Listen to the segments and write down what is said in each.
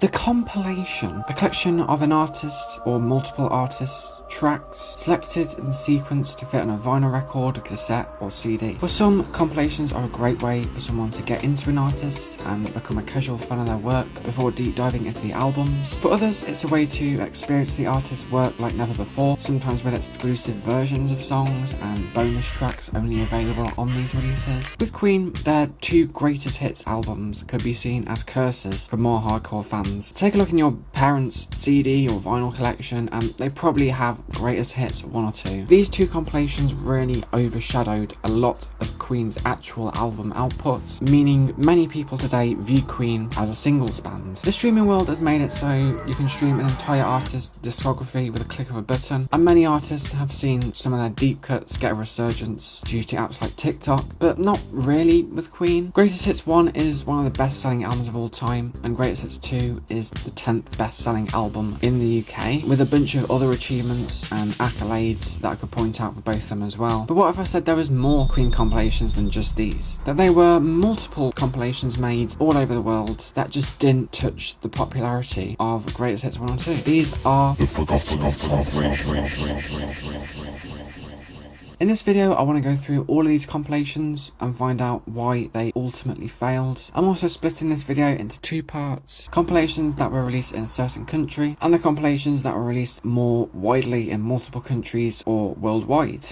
The compilation, a collection of an artist or multiple artists' tracks selected in sequence to fit on a vinyl record, a cassette or CD. For some, compilations are a great way for someone to get into an artist and become a casual fan of their work before deep diving into the albums. For others, it's a way to experience the artist's work like never before, sometimes with exclusive versions of songs and bonus tracks only available on these releases. With Queen, their two greatest hits albums could be seen as curses for more hardcore fans. Take a look in your parents' CD or vinyl collection and they probably have greatest hits 1 or 2. These two compilations really overshadowed a lot of Queen's actual album output, meaning many people today view Queen as a singles band. The streaming world has made it so you can stream an entire artist's discography with a click of a button, and many artists have seen some of their deep cuts get a resurgence due to apps like TikTok, but not really with Queen. Greatest Hits 1 is one of the best selling albums of all time, and Greatest Hits 2 is the 10th best-selling album in the UK, with a bunch of other achievements and accolades that I could point out for both of them as well. But what if I said there was more Queen compilations than just these? That there were multiple compilations made all over the world that just didn't touch the popularity of Greatest Hits 1 and 2. These are the Forgotten Compilations. In this video, I want to go through all of these compilations and find out why they ultimately failed. I'm also splitting this video into 2 parts: compilations that were released in a certain country and the compilations that were released more widely in multiple countries or worldwide.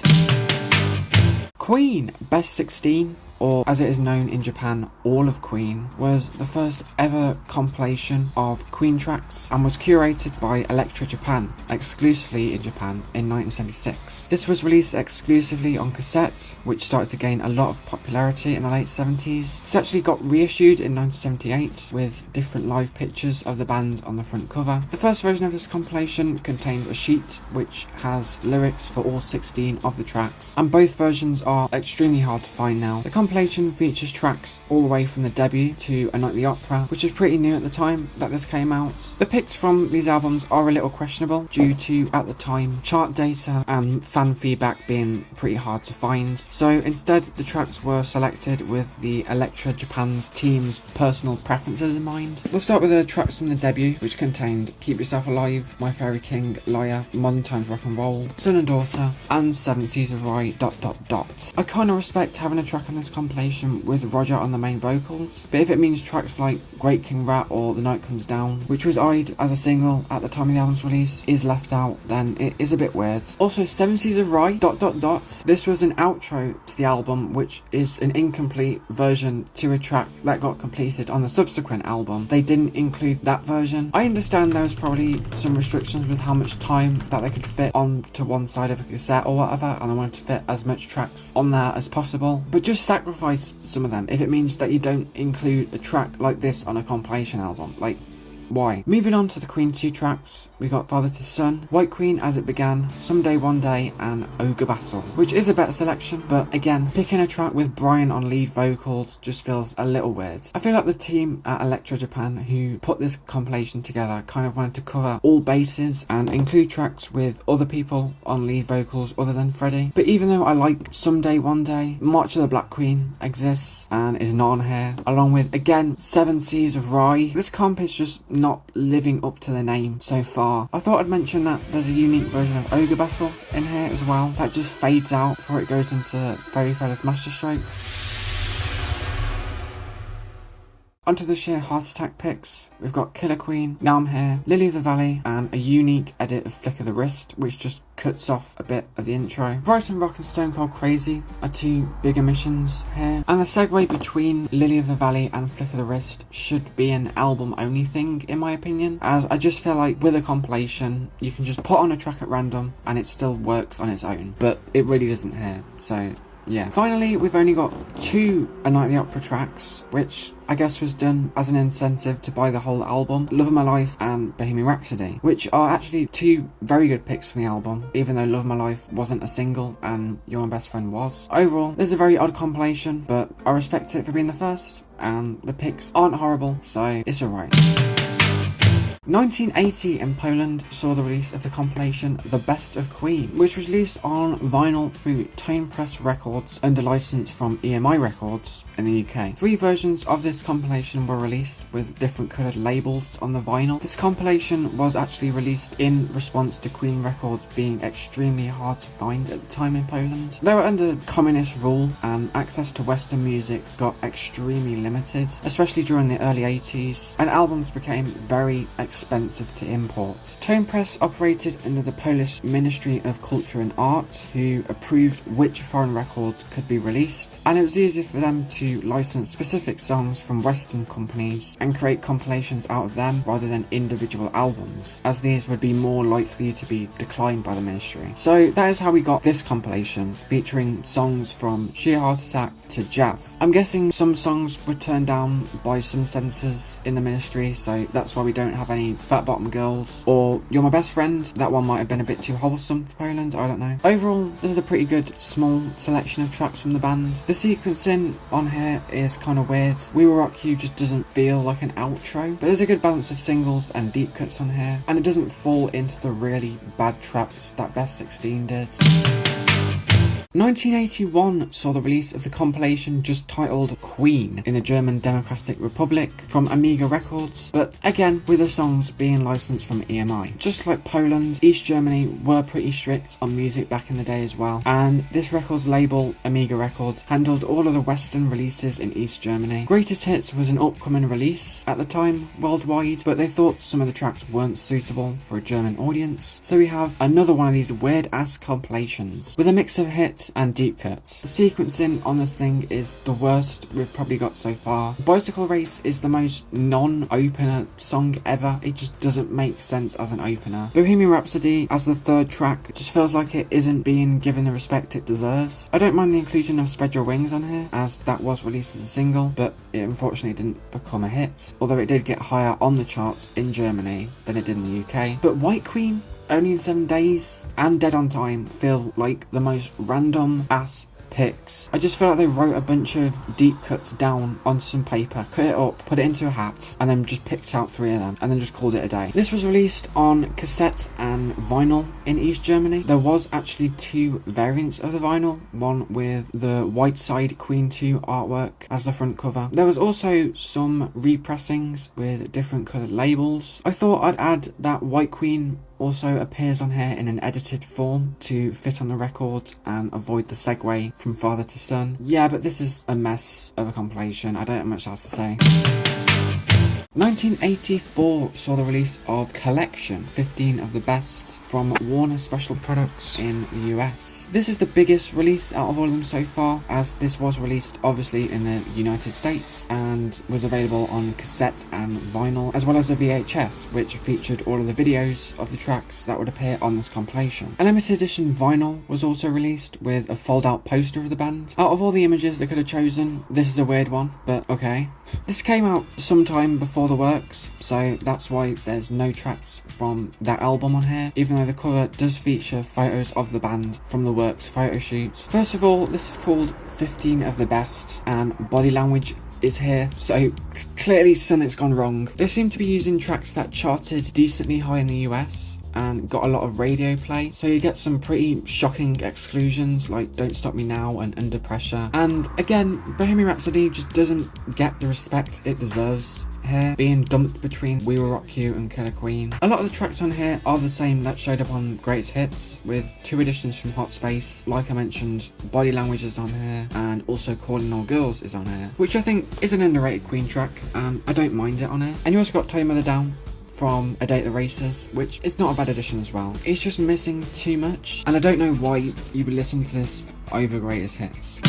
Queen Best 16, or as it is known in Japan, All of Queen, was the first ever compilation of Queen tracks and was curated by Elektra Japan, exclusively in Japan, in 1976. This was released exclusively on cassette, which started to gain a lot of popularity in the late 70s. This actually got reissued in 1978 with different live pictures of the band on the front cover. The first version of this compilation contains a sheet which has lyrics for all 16 of the tracks, and both versions are extremely hard to find now. The compilation features tracks all the way from the debut to A Night at the Opera, which was pretty new at the time that this came out. The picks from these albums are a little questionable due to, at the time, chart data and fan feedback being pretty hard to find. So instead, the tracks were selected with the Elektra Japan's team's personal preferences in mind. We'll start with the tracks from the debut, which contained Keep Yourself Alive, My Fairy King, Liar, Modern Times Rock and Roll, Son and Daughter, and Seven Seas of Rye... I kind of respect having a track on this compilation with Roger on the main vocals, but if it means tracks like Great King Rat or The Night Comes Down, which was eyed as a single at the time of the album's release, is left out, then it is a bit weird. Also, Seven Seas of Rye... This was an outro to the album, which is an incomplete version to a track that got completed on the subsequent album. They didn't include that version. I understand there was probably some restrictions with how much time that they could fit onto one side of a cassette or whatever, and they wanted to fit as much tracks on there as possible, but just sacrifice some of them if it means that you don't include a track like this on a compilation album. Like, why? Moving on to the Queen 2 tracks, we got Father to Son, White Queen As It Began, Someday One Day, and Ogre Battle, which is a better selection, but again, picking a track with Brian on lead vocals just feels a little weird. I feel like the team at Elektra Japan who put this compilation together kind of wanted to cover all bases and include tracks with other people on lead vocals other than Freddie. But even though I like Someday One Day, March of the Black Queen exists and is not on here, along with, again, Seven Seas of Rye. This comp is just not living up to the name so far. I thought I'd mention that there's a unique version of Ogre Battle in here as well that just fades out before it goes into Fairy Feather's Masterstroke. Onto the sheer heart attack picks, we've got Killer Queen, Now I'm Here, Lily of the Valley, and a unique edit of Flick of the Wrist, which just cuts off a bit of the intro. Brighton Rock and Stone Cold Crazy are 2 big omissions here, and the segue between Lily of the Valley and Flick of the Wrist should be an album only thing in my opinion, as I just feel like with a compilation you can just put on a track at random and it still works on its own, but it really doesn't here, so yeah. Finally, we've only got 2 A Night at the Opera tracks, which I guess was done as an incentive to buy the whole album, Love of My Life and Bohemian Rhapsody, which are actually 2 very good picks from the album, even though Love of My Life wasn't a single and You're My Best Friend was. Overall, there's a very odd compilation, but I respect it for being the first, and the picks aren't horrible, so it's alright. 1980 in Poland saw the release of the compilation The Best of Queen, which was released on vinyl through Tone Press Records under license from EMI Records in the UK. 3 versions of this compilation were released with different coloured labels on the vinyl. This compilation was actually released in response to Queen records being extremely hard to find at the time in Poland. They were under communist rule and access to Western music got extremely limited, especially during the early 80s, and albums became very expensive to import. Tone Press operated under the Polish Ministry of Culture and Art, who approved which foreign records could be released, and it was easier for them to license specific songs from Western companies and create compilations out of them rather than individual albums, as these would be more likely to be declined by the ministry. So that is how we got this compilation, featuring songs from Sheer Heart Attack to jazz. I'm guessing some songs were turned down by some censors in the ministry, so that's why we don't have any Fat Bottom Girls or You're My Best Friend. That one might have been a bit too wholesome for Poland, I don't know. Overall, this is a pretty good small selection of tracks from the band. The sequencing on here is kind of weird. We Will Rock You just doesn't feel like an outro, but there's a good balance of singles and deep cuts on here, and it doesn't fall into the really bad traps that Best 16 did. 1981 saw the release of the compilation just titled Queen in the German Democratic Republic from Amiga Records, but again with the songs being licensed from EMI. Just like Poland, East Germany were pretty strict on music back in the day as well, and this records label, Amiga Records, handled all of the Western releases in East Germany. Greatest Hits was an upcoming release at the time worldwide, but they thought some of the tracks weren't suitable for a German audience, so we have another one of these weird ass compilations with a mix of hits and deep cuts. The sequencing on this thing is the worst we've probably got so far. Bicycle Race is the most non-opener song ever. It just doesn't make sense as an opener. Bohemian Rhapsody as the third track just feels like it isn't being given the respect it deserves. I don't mind the inclusion of Spread Your Wings on here, as that was released as a single, but it unfortunately didn't become a hit, although it did get higher on the charts in Germany than it did in the UK. But White Queen, Only in 7 Days, and Dead on Time feel like the most random ass picks. I just feel like they wrote a bunch of deep cuts down onto some paper, cut it up, put it into a hat, and then just picked out 3 of them and then just called it a day. This was released on cassette and vinyl in East Germany. There was actually 2 variants of the vinyl, one with the White Side Queen 2 artwork as the front cover. There was also some repressings with different coloured labels. I thought I'd add that White Queen also appears on here in an edited form to fit on the record and avoid the segue from father to son. Yeah, but this is a mess of a compilation. I don't have much else to say. 1984 saw the release of Collection, 15 of the Best, from Warner Special Products in the US. This is the biggest release out of all of them so far, as this was released obviously in the United States and was available on cassette and vinyl, as well as a VHS, which featured all of the videos of the tracks that would appear on this compilation. A limited edition vinyl was also released with a fold-out poster of the band. Out of all the images they could have chosen, this is a weird one, but okay. This came out sometime before the works, so that's why there's no tracks from that album on here, even though the cover does feature photos of the band from the works photo shoots. First of all, this is called 15 of the Best, and Body Language is here, so clearly something's gone wrong. They seem to be using tracks that charted decently high in the US and got a lot of radio play, so you get some pretty shocking exclusions like Don't Stop Me Now and Under Pressure. And again, Bohemian Rhapsody just doesn't get the respect it deserves here, being dumped between We Will Rock You and Killer Queen. A lot of the tracks on here are the same that showed up on Greatest Hits, with 2 additions from Hot Space. Like I mentioned, Body Language is on here, and also Calling All Girls is on here, which I think is an underrated Queen track, and I don't mind it on here. And you also got Toe Mother Down from A Day at the Races, which is not a bad addition as well. It's just missing too much, and I don't know why you would listen to this over Greatest Hits.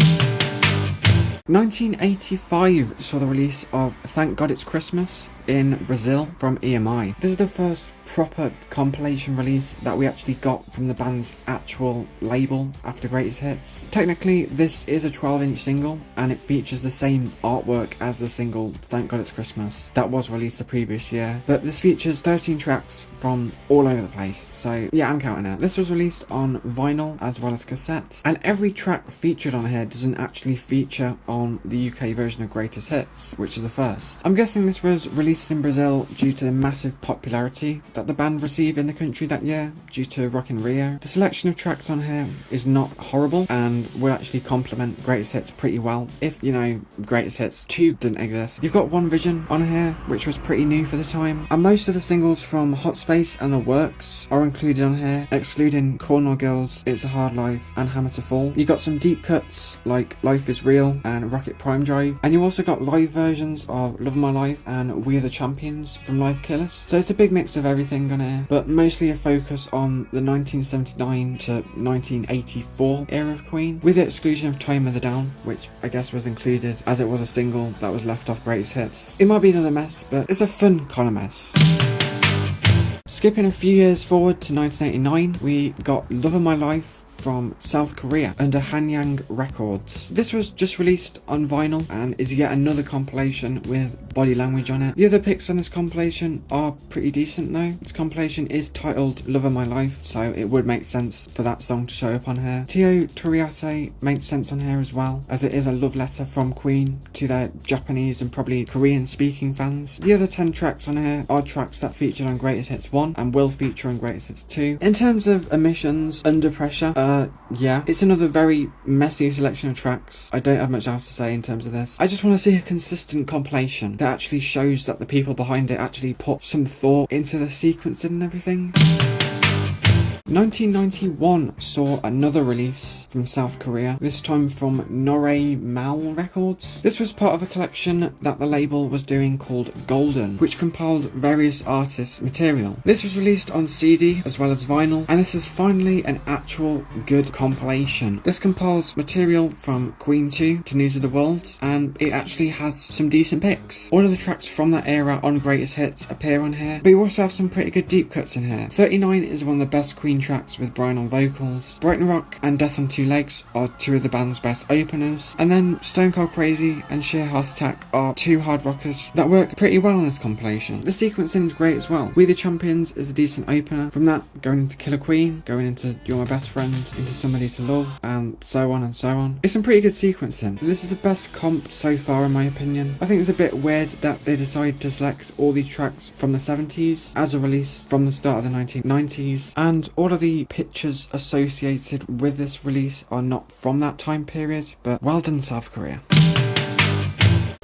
1985 saw the release of Thank God It's Christmas in Brazil from EMI. This is the first proper compilation release that we actually got from the band's actual label after Greatest Hits. Technically, this is a 12-inch single, and it features the same artwork as the single Thank God It's Christmas that was released the previous year, but this features 13 tracks from all over the place, so yeah, I'm counting it. This was released on vinyl as well as cassette, and every track featured on here doesn't actually feature on the UK version of Greatest Hits, which is the first. I'm guessing this was released released in Brazil due to the massive popularity that the band received in the country that year due to Rock in Rio. The selection of tracks on here is not horrible and would actually complement Greatest Hits pretty well if, you know, Greatest Hits 2 didn't exist. You've got One Vision on here, which was pretty new for the time, and most of the singles from Hot Space and The Works are included on here, excluding Cornwall Girls, It's a Hard Life and Hammer to Fall. You got some deep cuts like Life is Real and Rocket Prime Drive, and you also got live versions of Love of My Life and We Are the Champions from Live Killers. So it's a big mix of everything on here, but mostly a focus on the 1979 to 1984 era of Queen, with the exclusion of Time of the Down, which I guess was included as it was a single that was left off Greatest Hits. It might be another mess, but it's a fun kind of mess. Skipping a few years forward to 1989, we got Love of My Life from South Korea under Hanyang Records. This was just released on vinyl and is yet another compilation with Body Language on it. The other picks on this compilation are pretty decent though. This compilation is titled Love of My Life, so it would make sense for that song to show up on here. Tio Toriate makes sense on here as well, as it is a love letter from Queen to their Japanese and probably Korean speaking fans. The other 10 tracks on here are tracks that featured on Greatest Hits 1 and will feature on Greatest Hits 2. In terms of omissions, Under Pressure, yeah, it's another very messy selection of tracks. I don't have much else to say in terms of this. I just want to see a consistent compilation that actually shows that the people behind it actually put some thought into the sequencing and everything. 1991 saw another release from South Korea, this time from Norei Mal Records. This was part of a collection that the label was doing called Golden, which compiled various artists' material. This was released on CD as well as vinyl, and this is finally an actual good compilation. This compiles material from Queen 2 to News of the World, and it actually has some decent picks. All of the tracks from that era on Greatest Hits appear on here, but you also have some pretty good deep cuts in here. 39 is one of the best Queen tracks with Brian on vocals. Brighton Rock and Death on Two Legs are two of the band's best openers, and then Stone Cold Crazy and Sheer Heart Attack are two hard rockers that work pretty well on this compilation. The sequencing is great as well. We the Champions is a decent opener. From that, going into Killer Queen, going into You're My Best Friend, into Somebody to Love, and so on and so on. It's some pretty good sequencing. This is the best comp so far in my opinion. I think it's a bit weird that they decided to select all these tracks from the 70s as a release from the start of the 1990s, and all of the pictures associated with this release are not from that time period, but well done South Korea.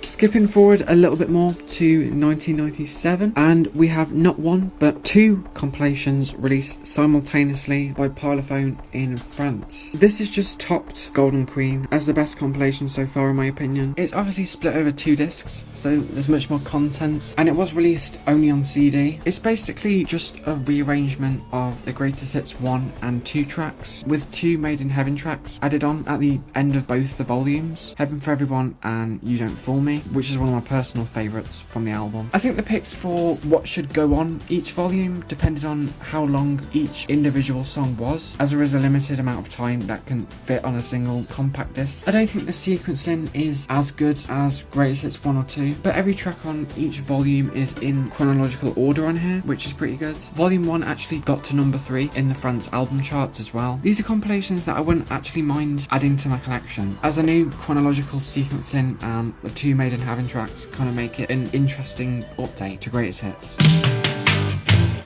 Skipping forward a little bit more to 1997, and we have not one but two compilations released simultaneously by Parlophone in France. This is just topped Golden Queen as the best compilation so far in my opinion. It's obviously split over 2 discs, so there's much more content, and it was released only on CD. It's basically just a rearrangement of the Greatest Hits 1 and 2 tracks, with 2 Made in Heaven tracks added on at the end of both the volumes, Heaven for Everyone and You Don't Fool Me, which is one of my personal favourites from the album. I think the picks for what should go on each volume depended on how long each individual song was, as there is a limited amount of time that can fit on a single compact disc. I don't think the sequencing is as good as Greatest Hits 1 or 2, but every track on each volume is in chronological order on here, which is pretty good. Volume 1 actually got to number 3 in the France album charts as well. These are compilations that I wouldn't actually mind adding to my collection, as I knew chronological sequencing and the 2 Made in Heaven tracks kind of make it an interesting update to Greatest Hits.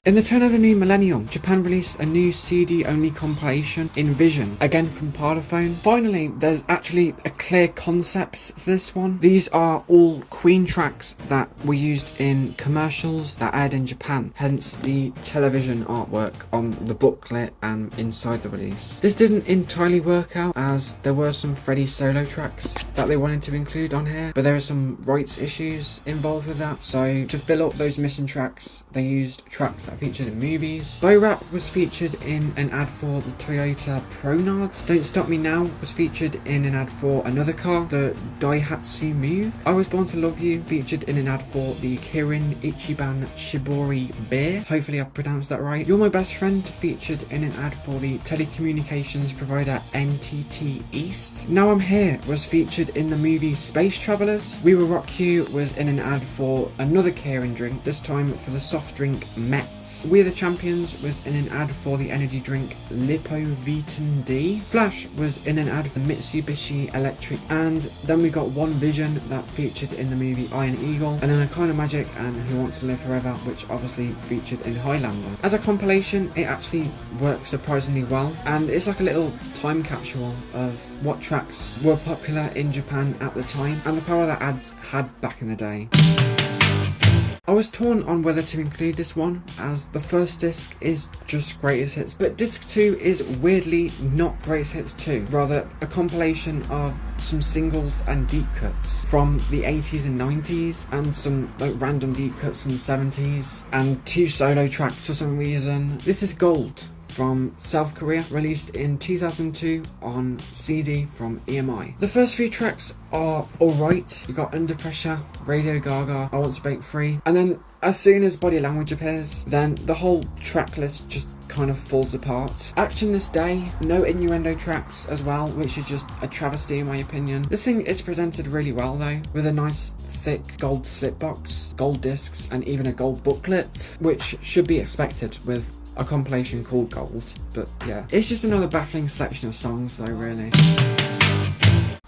In the turn of the new millennium, Japan released a new CD-only compilation, Envision, again from Parlophone. Finally, there's actually a clear concept to this one. These are all Queen tracks that were used in commercials that aired in Japan, hence the television artwork on the booklet and inside the release. This didn't entirely work out, as there were some Freddie solo tracks that they wanted to include on here, but there are some rights issues involved with that, so to fill up those missing tracks, they used tracks that featured in movies. Bow Rap was featured in an ad for the Toyota Pronard. Don't Stop Me Now was featured in an ad for another car, the Daihatsu Move. I Was Born to Love You featured in an ad for the Kirin Ichiban Shibori beer. Hopefully I pronounced that right. You're My Best Friend featured in an ad for the telecommunications provider NTT East. Now I'm Here was featured in the movie Space Travelers. We Will Rock You was in an ad for another Kirin drink, this time for the soft drink Met. hits. We Are the Champions was in an ad for the energy drink Lipovitan D. Flash was in an ad for Mitsubishi Electric, and then we got One Vision that featured in the movie Iron Eagle, and then A Kind of Magic and Who Wants to Live Forever, which obviously featured in Highlander. As a compilation, it actually works surprisingly well, and it's like a little time capsule of what tracks were popular in Japan at the time and the power that ads had back in the day. I was torn on whether to include this one, as the first disc is just Greatest Hits, but disc 2 is weirdly not Greatest Hits 2, rather a compilation of some singles and deep cuts from the 80s and 90s, and some like random deep cuts from the 70s, and 2 solo tracks for some reason. This is Gold from South Korea, released in 2002 on CD from EMI. The first few tracks are alright. You got Under Pressure, Radio Gaga, I Want to Break Free, and then as soon as Body Language appears, then the whole track list just kind of falls apart. Action This Day, no innuendo tracks as well, which is just a travesty in my opinion. This thing is presented really well though, with a nice thick gold slipbox, gold discs, and even a gold booklet, which should be expected with a compilation called Gold, but yeah. It's just another baffling selection of songs though, really.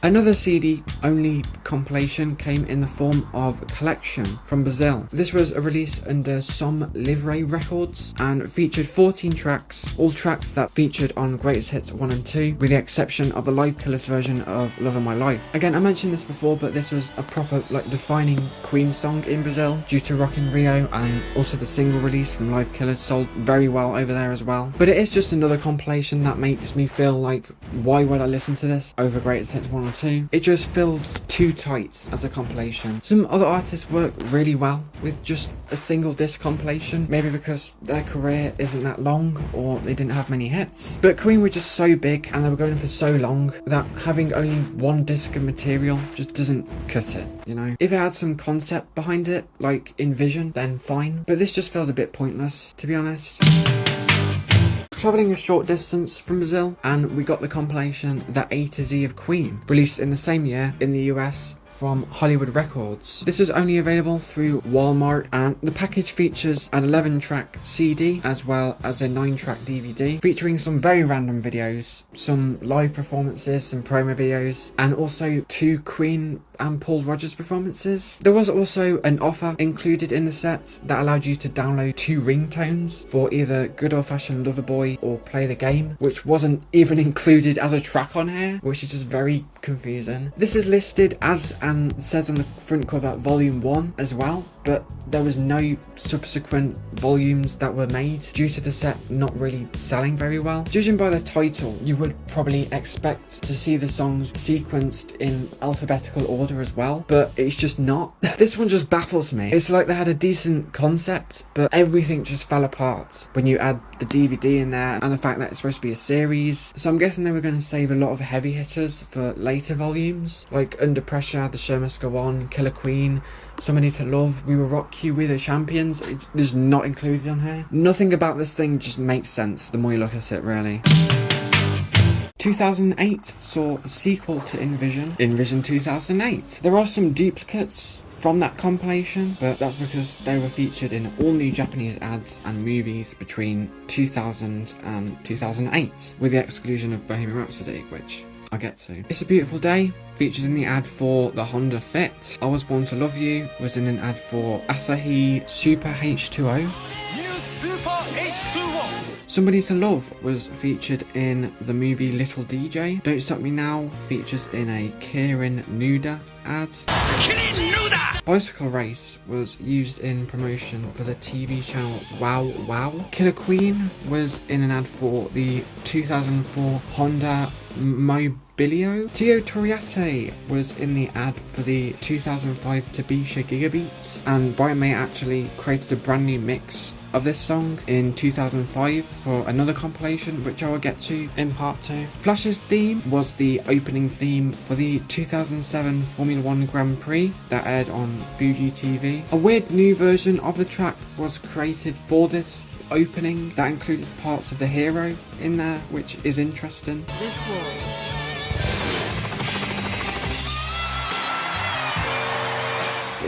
Another CD-only compilation came in the form of Collection from Brazil. This was a release under Som Livre Records and featured 14 tracks, all tracks that featured on Greatest Hits 1 and 2, with the exception of the Live Killers version of Love of My Life. Again, I mentioned this before, but this was a proper defining Queen song in Brazil due to Rock in Rio, and also the single release from Live Killers sold very well over there as well. But it is just another compilation that makes me feel like, why would I listen to this over Greatest Hits 1 or 2? It just feels too tight as a compilation. Some other artists work really well with just a single disc compilation, maybe because their career isn't that long or they didn't have many hits. But Queen were just so big and they were going for so long that having only one disc of material just doesn't cut it, you know? If it had some concept behind it, like Envision, then fine. But this just feels a bit pointless, to be honest. Travelling a short distance from Brazil, and we got the compilation The A to Z of Queen, released in the same year in the US from Hollywood Records. This was only available through Walmart, and the package features an 11-track CD as well as a 9-track DVD featuring some very random videos, some live performances, some promo videos, and also 2 Queen and Paul Rodgers performances. There was also an offer included in the set that allowed you to download 2 ringtones for either Good Old Fashioned Loverboy or Play the Game, which wasn't even included as a track on here, which is just very confusing. This is listed as, and says on the front cover, Volume 1 as well, but there was no subsequent volumes that were made due to the set not really selling very well. Judging by the title, you would probably expect to see the songs sequenced in alphabetical order as well, but it's just not. This one just baffles me. It's like they had a decent concept, but everything just fell apart when you add the DVD in there and the fact that it's supposed to be a series. So I'm guessing they were going to save a lot of heavy hitters for later volumes, like Under Pressure, The Show Must Go On, Killer Queen, Somebody to Love, We Will Rock You, We the Champions. It's not included on here. Nothing about this thing just makes sense the more you look at it, really. 2008 saw the sequel to Envision 2008. There are some duplicates from that compilation, but that's because they were featured in all new Japanese ads and movies between 2000 and 2008, with the exclusion of Bohemian Rhapsody, which I'll get to. It's a Beautiful Day featured in the ad for the Honda Fit. I Was Born to Love You was in an ad for Asahi Super H2O. Somebody to Love was featured in the movie Little DJ. Don't Stop Me Now features in a Kirin Nuda ad. Bicycle Race was used in promotion for the TV channel Wow Wow. Killer Queen was in an ad for the 2004 Honda Mobilio. Tio Toriate was in the ad for the 2005 Tabisha Gigabeats, and Brian May actually created a brand new mix of this song in 2005 for another compilation, which I will get to in part 2. Flash's theme was the opening theme for the 2007 Formula 1 Grand Prix that aired on Fuji TV. A weird new version of the track was created for this opening that included parts of The Hero in there, which is interesting. This war.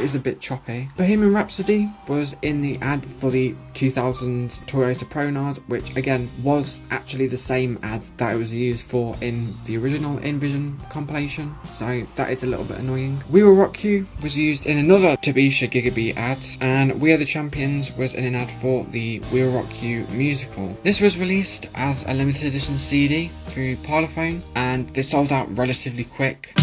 is a bit choppy. Bohemian Rhapsody was in the ad for the 2000 Toyota Pronard, which again was actually the same ad that it was used for in the original InVision compilation, so that is a little bit annoying. We Will Rock You was used in another Tabisha Gigabeat ad, and We Are the Champions was in an ad for the We Will Rock You musical. This was released as a limited edition CD through Parlophone, and they sold out relatively quick.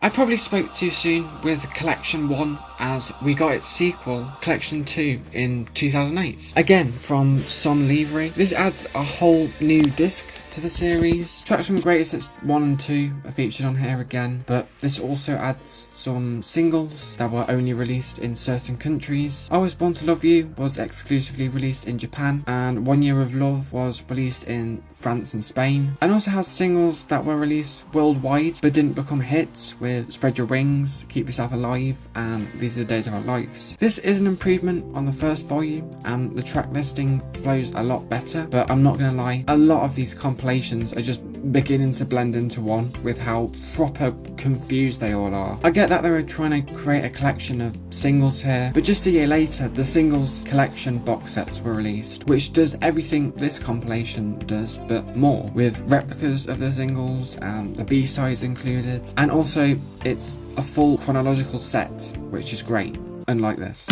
I probably spoke too soon with Collection 1, as we got its sequel, Collection 2, in 2008. Again, from Son Livre. This adds a whole new disc to the series. Tracks from Greatest Hits 1 and 2 are featured on here again, but this also adds some singles that were only released in certain countries. I Was Born to Love You was exclusively released in Japan, and 1 Year of Love was released in France and Spain, and also has singles that were released worldwide but didn't become hits, with Spread Your Wings, Keep Yourself Alive, and These Are the Days of Our Lives. This is an improvement on the first volume, and the track listing flows a lot better, but I'm not gonna lie, a lot of these compilations are just beginning to blend into one with how proper confused they all are. I get that they were trying to create a collection of singles here, but just a year later the singles collection box sets were released, which does everything this compilation does but more, with replicas of the singles and the B-sides included, and also it's a full chronological set, which is great, unlike this.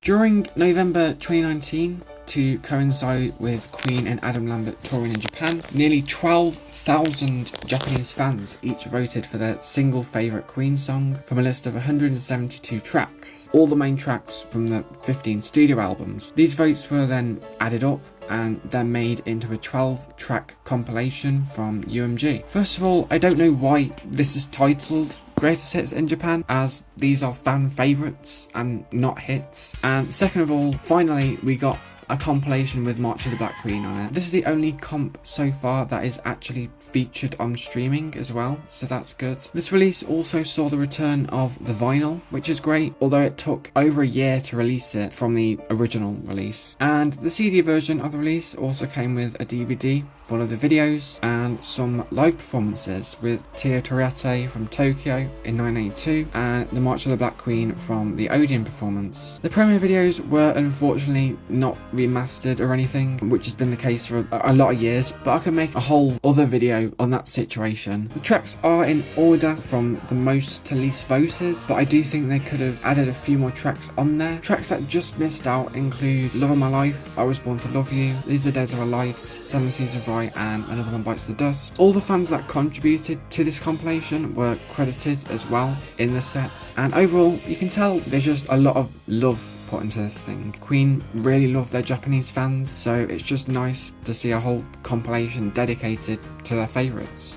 During November 2019, to coincide with Queen and Adam Lambert touring in Japan, nearly 12,000 Japanese fans each voted for their single favourite Queen song from a list of 172 tracks, all the main tracks from the 15 studio albums. These votes were then added up and they're made into a 12-track compilation from UMG. First of all, I don't know why this is titled Greatest Hits in Japan, as these are fan favourites and not hits. And second of all, finally we got a compilation with March of the Black Queen on it. This is the only comp so far that is actually featured on streaming as well, so that's good. This release also saw the return of the vinyl, which is great, although it took over a year to release it from the original release. And the CD version of the release also came with a DVD full of the videos and some live performances, with Tio Toriate from Tokyo in 1982 and the March of the Black Queen from the Odeon performance. The promo videos were unfortunately not remastered or anything, which has been the case for a lot of years, but I can make a whole other video on that situation. The tracks are in order from the most to least voted, but I do think they could have added a few more tracks on there. Tracks that just missed out include Love of My Life, I Was Born to Love You, These Are the Days of Our Lives, Seven Seas of Rye, and Another One Bites the Dust. All the fans that contributed to this compilation were credited as well in the set, and overall you can tell there's just a lot of love put into this thing. Queen really love their Japanese fans, so it's just nice to see a whole compilation dedicated to their favourites.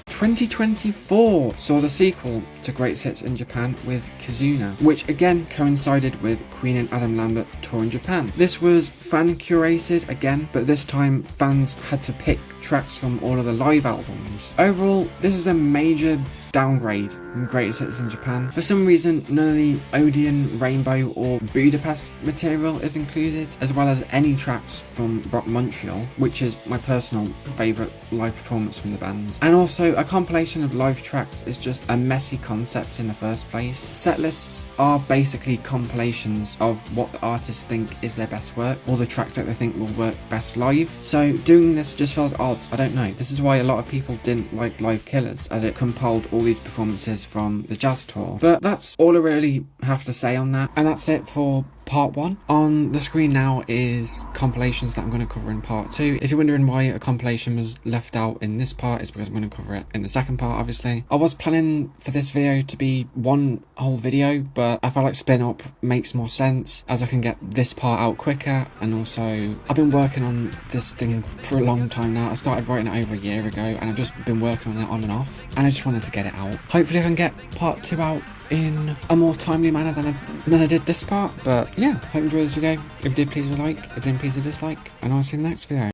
2024 saw the sequel to Greatest Hits in Japan with Kizuna, which again coincided with Queen and Adam Lambert touring Japan. This was fan curated again, but this time fans had to pick tracks from all of the live albums. Overall, this is a major downgrade from Greatest Hits in Japan. For some reason, none of the Odeon, Rainbow or Budapest material is included, as well as any tracks from Rock Montreal, which is my personal favourite live performance from the band. And also, a compilation of live tracks is just a messy concept in the first place. Set lists are basically compilations of what the artists think is their best work, or the tracks that they think will work best live. So doing this just feels odd, I don't know. This is why a lot of people didn't like Live Killers, as it compiled all these performances from the jazz tour. But that's all I really have to say on that, and that's it for part 1. On the screen now is compilations that I'm going to cover in part 2. If you're wondering why a compilation was left out in this part, it's because I'm going to cover it in the second part, obviously. I was planning for this video to be one whole video, but I felt like splitting up makes more sense, as I can get this part out quicker, and also I've been working on this thing for a long time now. I started writing it over a year ago, and I've just been working on it on and off, and I just wanted to get it out. Hopefully I can get part 2 out in a more timely manner than I did this part. But yeah, hope you enjoyed this video. If you did, please leave a like. If you didn't, please a dislike, and I'll see you in the next video.